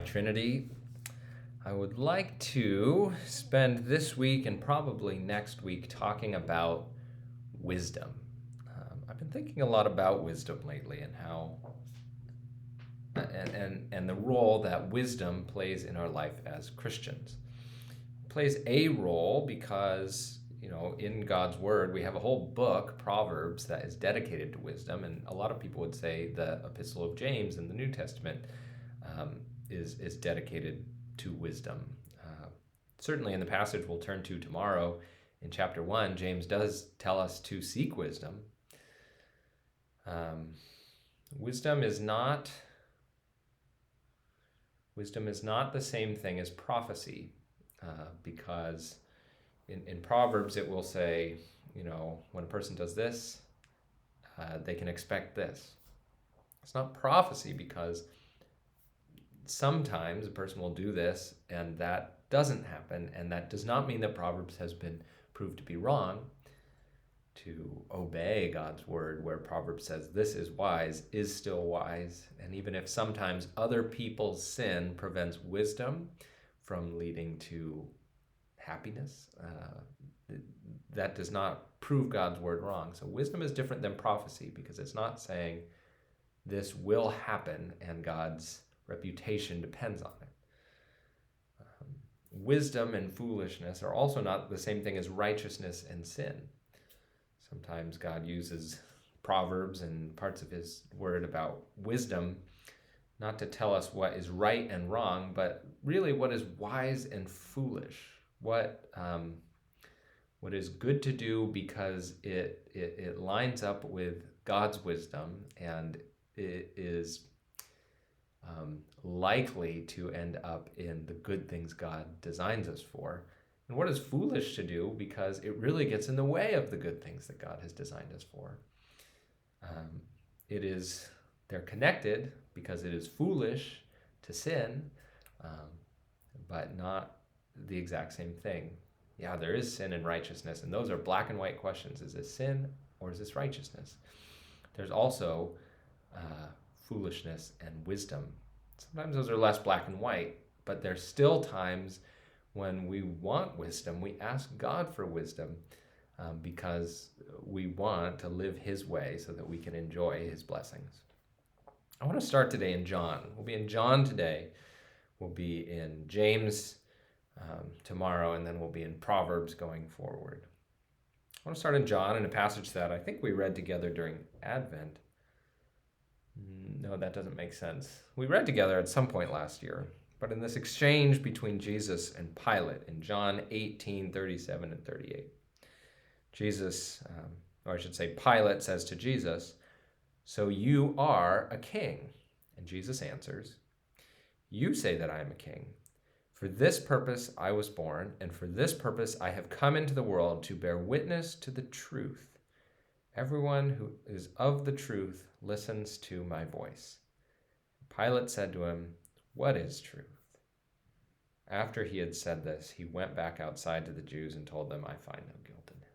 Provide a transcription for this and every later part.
Trinity. I would like to spend this week and probably next week talking about wisdom. I've been thinking a lot about wisdom lately and how and the role that wisdom plays in our life as Christians. It plays a role because, in God's word, we have a whole book, Proverbs, that is dedicated to wisdom, and a lot of people would say the Epistle of James in the New Testament is dedicated to wisdom. Certainly in the passage we'll turn to tomorrow in chapter 1, James does tell us to seek wisdom. Wisdom is not the same thing as prophecy, because in Proverbs it will say, when a person does this, they can expect this. It's not prophecy because sometimes a person will do this and that doesn't happen, and that does not mean that Proverbs has been proved to be wrong. To obey God's word, where Proverbs says this is wise, is still wise. And even if sometimes other people's sin prevents wisdom from leading to happiness, that does not prove God's word wrong. So wisdom is different than prophecy because it's not saying this will happen and God's reputation depends on it. Wisdom and foolishness are also not the same thing as righteousness and sin. Sometimes God uses Proverbs and parts of his word about wisdom not to tell us what is right and wrong, but really what is wise and foolish, what is good to do because it lines up with God's wisdom and it is likely to end up in the good things God designs us for. And what is foolish to do because it really gets in the way of the good things that God has designed us for. They're connected because it is foolish to sin, but not the exact same thing. Yeah, there is sin and righteousness, and those are black and white questions. Is this sin or is this righteousness? There's also foolishness and wisdom. Sometimes those are less black and white, but there's still times when we want wisdom. We ask God for wisdom because we want to live his way so that we can enjoy his blessings. I want to start today in John. We'll be in John today. We'll be in James tomorrow, and then we'll be in Proverbs going forward. I want to start in John in a passage that I think we read together during Advent. No, that doesn't make sense. We read together at some point last year, but in this exchange between Jesus and Pilate in John 18:37 and 38, Pilate says to Jesus, "So you are a king?" And Jesus answers, "You say that I am a king. For this purpose I was born, and for this purpose I have come into the world to bear witness to the truth. Everyone who is of the truth listens to my voice." Pilate said to him, "What is truth?" After he had said this, he went back outside to the Jews and told them, "I find no guilt in him."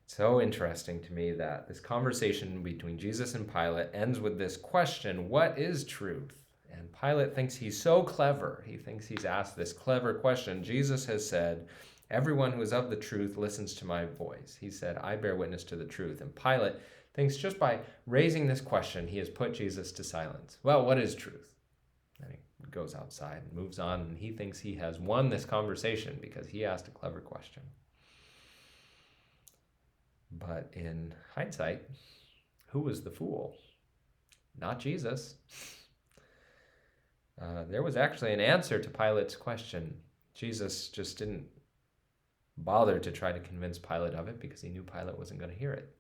It's so interesting to me that this conversation between Jesus and Pilate ends with this question, what is truth? And Pilate thinks he's so clever. He thinks he's asked this clever question. Jesus has said, "Everyone who is of the truth listens to my voice." He said, "I bear witness to the truth." And Pilate thinks just by raising this question, he has put Jesus to silence. Well, what is truth? And he goes outside and moves on, and he thinks he has won this conversation because he asked a clever question. But in hindsight, who was the fool? Not Jesus. There was actually an answer to Pilate's question. Jesus just didn't bother to try to convince Pilate of it because he knew Pilate wasn't going to hear it.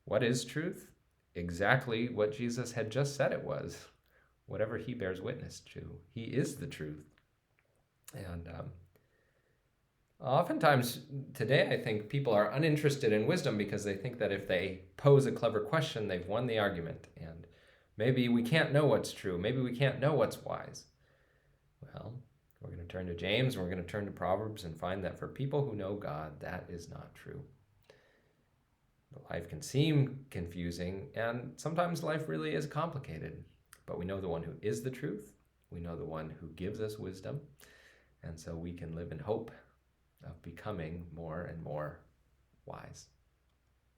What is truth? Exactly what Jesus had just said it was. Whatever he bears witness to, he is the truth. And oftentimes today, I think people are uninterested in wisdom because they think that if they pose a clever question, they've won the argument. And maybe we can't know what's true. Maybe we can't know what's wise. Well, we're going to turn to James, and we're going to turn to Proverbs and find that for people who know God, that is not true. Life can seem confusing, and sometimes life really is complicated. But we know the one who is the truth. We know the one who gives us wisdom, and so we can live in hope of becoming more and more wise.